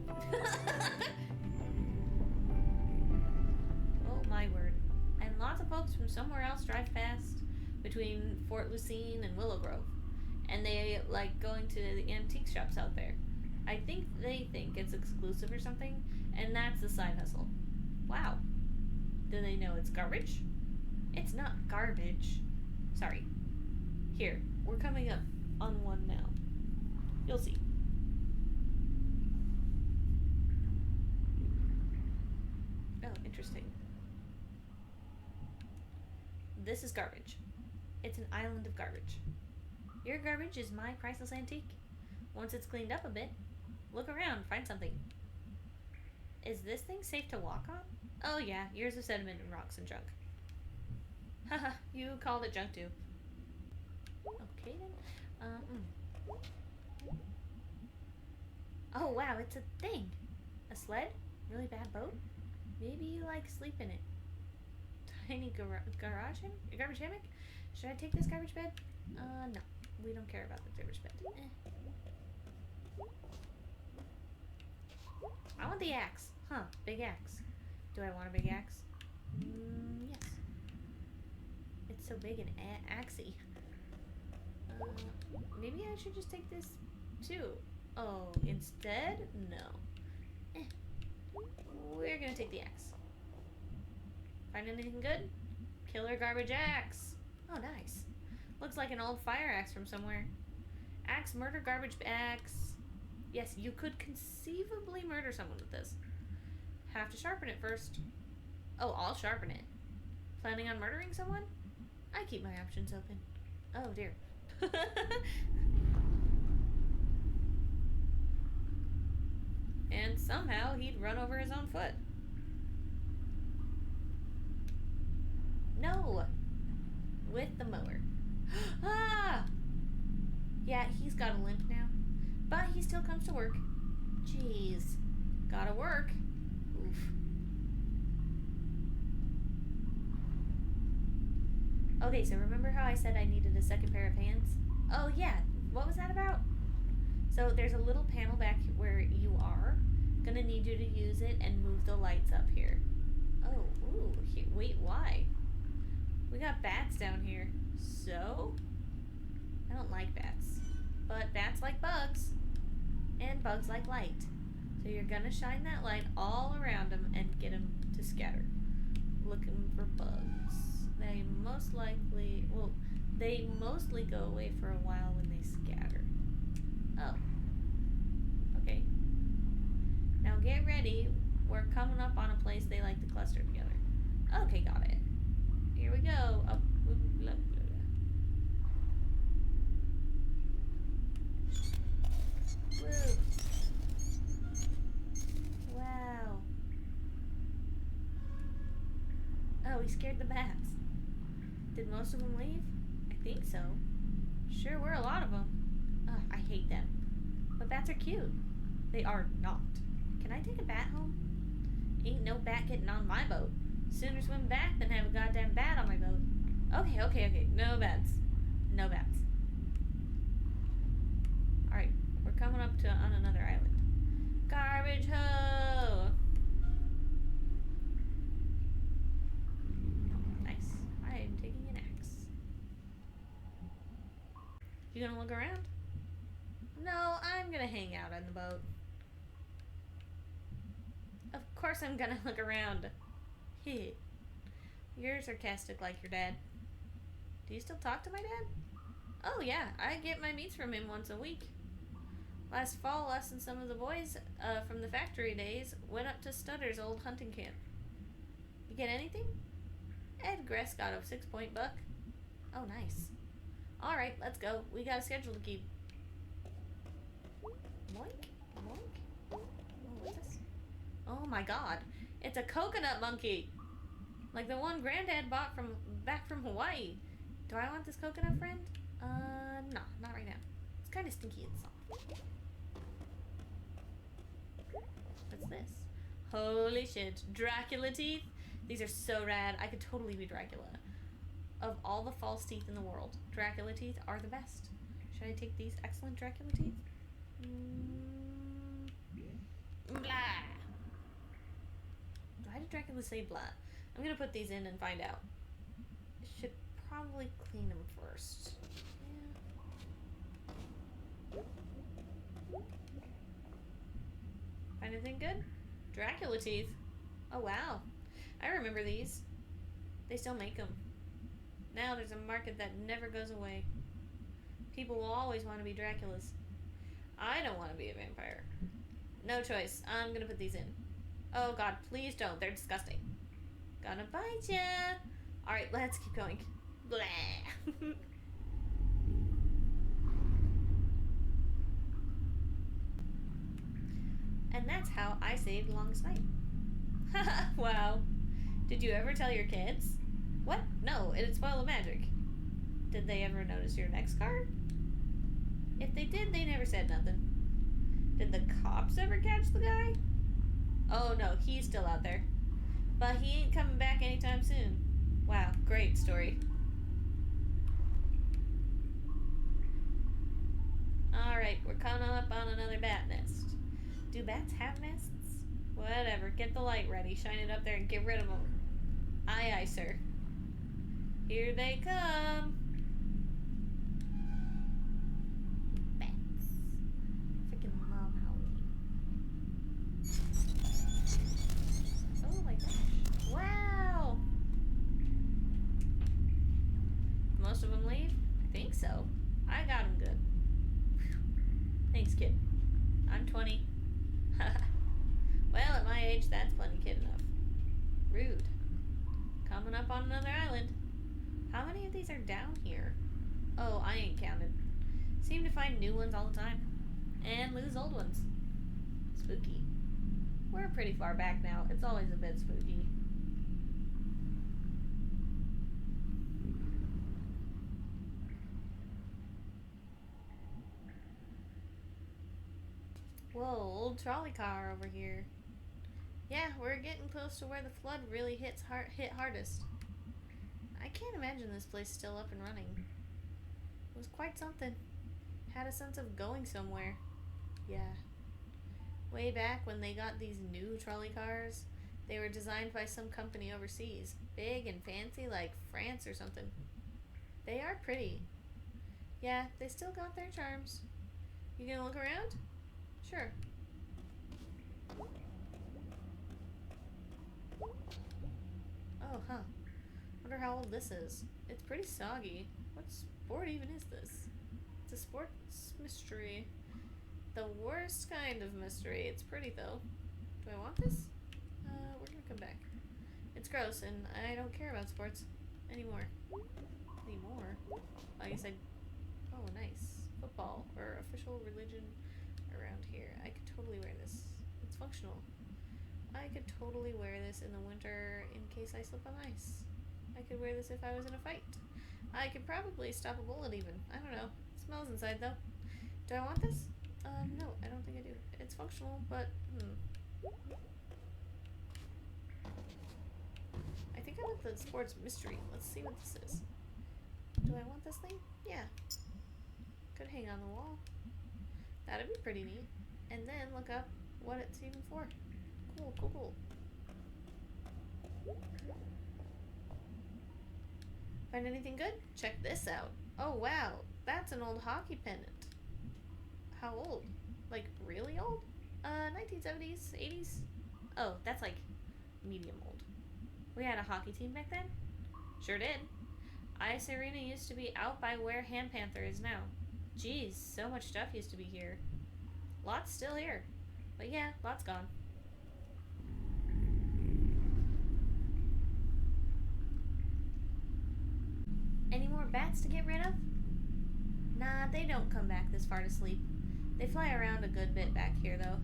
Oh my word. And lots of folks from somewhere else drive past between Fort Lucine and Willow Grove. And they like going to the antique shops out there. I think they think it's exclusive or something, and that's the side hustle. Wow. Do they know it's garbage? It's not garbage. Sorry. Here, we're coming up on one now. You'll see. Oh, interesting. This is garbage. It's an island of garbage. Your garbage is my priceless antique. Once it's cleaned up a bit, look around, find something. Is this thing safe to walk on? Oh yeah, years of sediment and rocks and junk. Haha, you called it junk too. Okay then. Oh wow, it's a thing. A sled? Really bad boat? Maybe you like sleep in it. Tiny garbage hammock? Should I take this garbage bed? No. We don't care about the garbage bed. I want the axe. Huh, big axe. Do I want a big axe? Yes. It's so big and axey. Maybe I should just take this too. Oh, instead? No. We're gonna take the axe. Find anything good? Killer garbage axe. Oh, nice. Looks like an old fire axe from somewhere. Axe, murder, garbage axe. Yes, you could conceivably murder someone with this. Have to sharpen it first. Oh, I'll sharpen it. Planning on murdering someone? I keep my options open. Oh, dear. And somehow he'd run over his own foot. No! with the mower. Ah! Yeah, he's got a limp now. But he still comes to work. Jeez. Gotta work. Oof. Okay, so remember how I said I needed a second pair of hands? Oh, yeah. What was that about? So there's a little panel back where you are. Gonna need you to use it and move the lights up here. Oh, ooh. Wait, why? We got bats down here. So? I don't like bats. But bats like bugs. And bugs like light. So you're gonna shine that light all around them and get them to scatter. Looking for bugs. They mostly go away for a while when they scatter. Oh. Okay. Now get ready. We're coming up on a place they like to cluster together. Okay, got it. Here we go. Up. Blah, blah, blah. Woo. Wow. Oh, we scared the bats. Did most of them leave? I think so. Sure were a lot of them. Ugh, I hate them. But bats are cute. They are not. Can I take a bat home? Ain't no bat getting on my boat. Sooner swim back than have a goddamn bat on my boat. Okay. No bats. No bats. Alright, we're coming up on another island. Garbage hoe! Nice. I am taking an axe. You gonna look around? No, I'm gonna hang out on the boat. Of course I'm gonna look around. Heh. You're sarcastic like your dad. Do you still talk to my dad? Oh yeah, I get my meats from him once a week. Last fall, us and some of the boys from the factory days went up to Stutter's old hunting camp. You get anything? Ed Gress got a 6-point buck. Oh, nice. Alright, let's go. We got a schedule to keep. Moink, moink. Oh, what's this? Oh my god. It's a coconut monkey. Like the one Granddad bought back from Hawaii. Do I want this coconut friend? No, not right now. It's kind of stinky and soft. What's this? Holy shit. Dracula teeth? These are so rad. I could totally be Dracula. Of all the false teeth in the world, Dracula teeth are the best. Should I take these excellent Dracula teeth? Blah. Why did Dracula say blah? I'm gonna put these in and find out. Should probably clean them first. Yeah. Find anything good? Dracula teeth. Oh wow. I remember these. They still make them. Now there's a market that never goes away. People will always want to be Draculas. I don't want to be a vampire. No choice. I'm gonna put these in. Oh god, please don't. They're disgusting. Gonna bite ya. Alright, let's keep going. Blah. And that's how I saved Longest Night. Wow. Did you ever tell your kids? What? No, it'd spoil the magic. Did they ever notice your next card? If they did, they never said nothing. Did the cops ever catch the guy? Oh no, he's still out there. But he ain't coming back anytime soon. Wow, great story. Alright, we're coming up on another bat nest. Do bats have nests? Whatever, get the light ready, shine it up there and get rid of them. Aye, aye, sir. Here they come. Bats. Freaking love Halloween. Oh my gosh. Wow. Most of them leave? I think so. I got them good. Whew. Thanks, kid. I'm 20. Well, at my age, that's plenty kid enough. Rude. Coming up on another island. How many of these are down here? Oh, I ain't counted. Seem to find new ones all the time. And lose old ones. Spooky. We're pretty far back now. It's always a bit spooky. Whoa, old trolley car over here. Yeah, we're getting close to where the flood really hit hardest. I can't imagine this place still up and running. It was quite something. Had a sense of going somewhere. Yeah. Way back when they got these new trolley cars, they were designed by some company overseas. Big and fancy like France or something. They are pretty. Yeah, they still got their charms. You gonna look around? Sure. Oh, huh. Wonder how old this is. It's pretty soggy. What sport even is this? It's a sports mystery. The worst kind of mystery. It's pretty though. Do I want this? We're gonna come back. It's gross and I don't care about sports anymore. I guess oh, nice. Football or official religion around here. I could totally wear this. It's functional. I could totally wear this in the winter in case I slip on ice. I could wear this if I was in a fight. I could probably stop a bullet even. I don't know. It smells inside though. Do I want this? No, I don't think I do. It's functional, but, I think I want the sports mystery. Let's see what this is. Do I want this thing? Yeah. Could hang on the wall. That'd be pretty neat. And then look up what it's even for. Cool. Find anything good? Check this out. Oh wow, that's an old hockey pennant. How old? Like really old? 1970s, 80s? Oh, that's like medium old. We had a hockey team back then? Sure did. Ice Arena used to be out by where Ham Panther is now. Geez, so much stuff used to be here. Lots still here. But yeah, lots gone. Any more bats to get rid of? Nah, they don't come back this far to sleep. They fly around a good bit back here, though.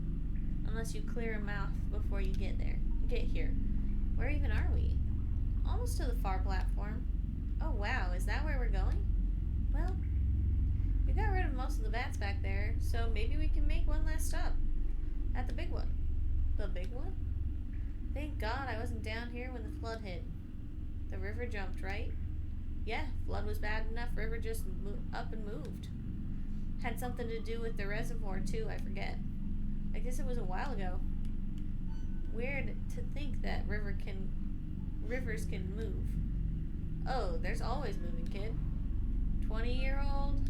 Unless you clear them off before you get here. Where even are we? Almost to the far platform. Oh wow, is that where we're going? Well, we got rid of most of the bats back there, so maybe we can make one last stop. At the big one. The big one? Thank God I wasn't down here when the flood hit. The river jumped, right? Yeah, flood was bad enough, river just up and moved. Had something to do with the reservoir too, I forget. I guess it was a while ago. Weird to think that rivers can move. Oh, there's always moving, kid. 20-year-old?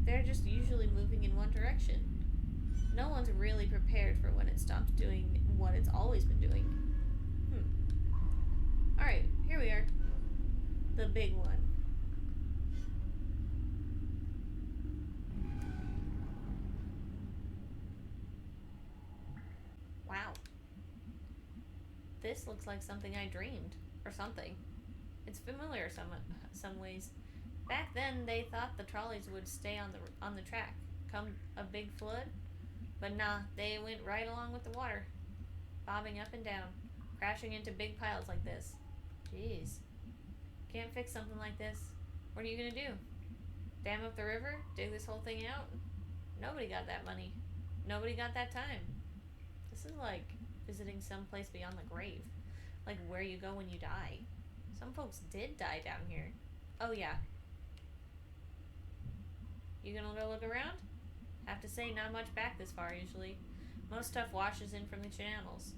They're just usually moving in one direction. No one's really prepared for when it stops doing what it's always been doing. Alright, here we are. The big one. Wow. This looks like something I dreamed. Or something. It's familiar some ways. Back then, they thought the trolleys would stay on the track. Come a big flood. But nah, they went right along with the water. Bobbing up and down. Crashing into big piles like this. Jeez. Can't fix something like this. What are you gonna do? Dam up the river? Dig this whole thing out? Nobody got that money. Nobody got that time. This is like visiting some place beyond the grave. Like where you go when you die. Some folks did die down here. Oh yeah. You gonna go look around? Have to say, not much back this far usually. Most stuff washes in from the channels.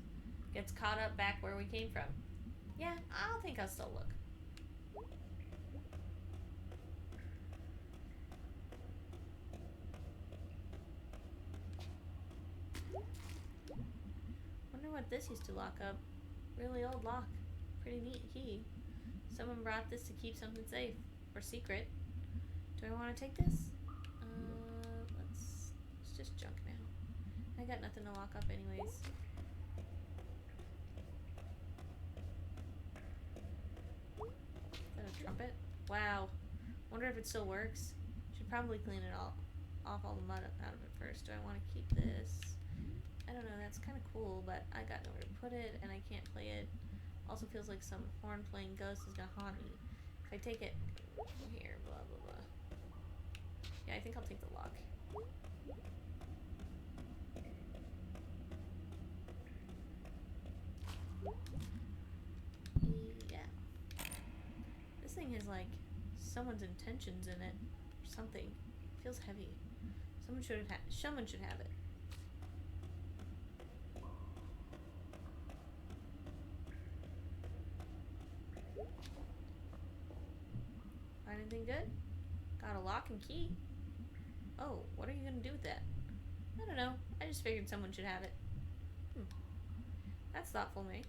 Gets caught up back where we came from. Yeah, I think I'll still look. Wonder what this used to lock up. Really old lock. Pretty neat key. Someone brought this to keep something safe. Or secret. Do I want to take this? It's just junk now. I got nothing to lock up anyways. Is that a trumpet? Wow. Wonder if it still works. Should probably clean it all off all the mud out of it first. Do I want to keep this? I don't know, that's kind of cool, but I got nowhere to put it, and I can't play it. Also feels like some horn-playing ghost is gonna haunt me. If I take it here, blah, blah, blah. Yeah, I think I'll take the lock. has like someone's intentions in it or something. It feels heavy. Someone should have it. Find anything good? Got a lock and key. Oh, what are you gonna do with that? I don't know. I just figured someone should have it. That's thoughtful, me.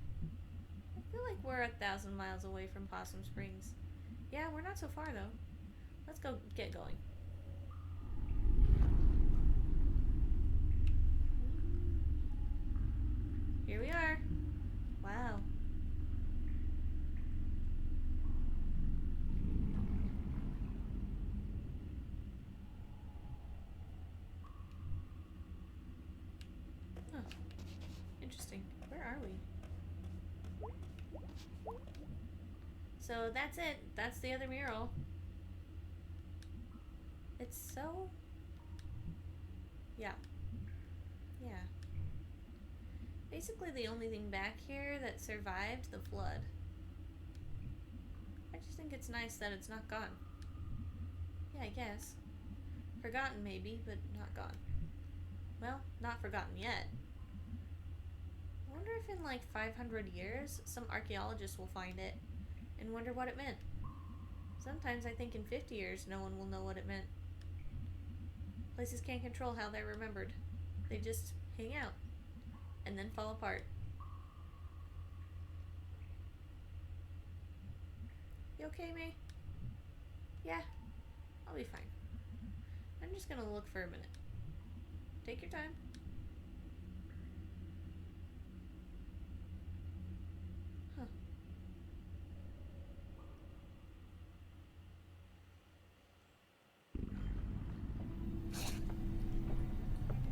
I feel like we're 1,000 miles away from Possum Springs. Yeah, we're not so far though. Let's go get going. Here we are. Wow. Huh. Interesting. Where are we? So that's it. That's the other mural. It's so... Yeah. Yeah. Basically the only thing back here that survived the flood. I just think it's nice that it's not gone. Yeah, I guess. Forgotten maybe, but not gone. Well, not forgotten yet. I wonder if in like 500 years, some archaeologists will find it and wonder what it meant. Sometimes I think in 50 years, no one will know what it meant. Places can't control how they're remembered. They just hang out and then fall apart. You okay, May? Yeah, I'll be fine. I'm just gonna look for a minute. Take your time. Huh.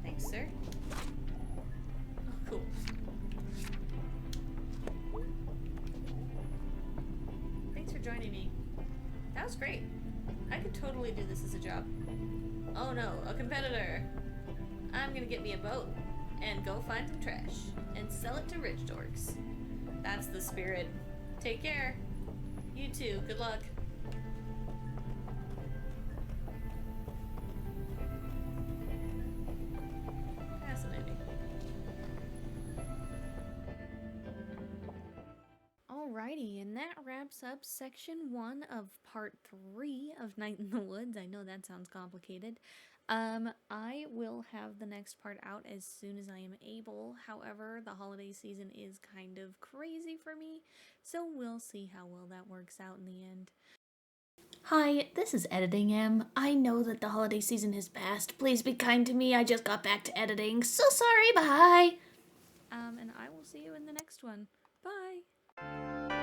Thanks, sir. Oh, cool. Thanks for joining me. That was great. I could totally do this as a job. Oh no, a competitor. I'm gonna get me a boat and go find some trash and sell it to rich dorks. That's the spirit. Take care. You too. Good luck. Fascinating. Alrighty, and that wraps up section 1 of part 3 of Night in the Woods. I know that sounds complicated. I will have the next part out as soon as I am able. However, the holiday season is kind of crazy for me, so we'll see how well that works out in the end. Hi, this is Editing M. I know that the holiday season has passed. Please be kind to me. I just got back to editing. So sorry. Bye. And I will see you in the next one. Bye.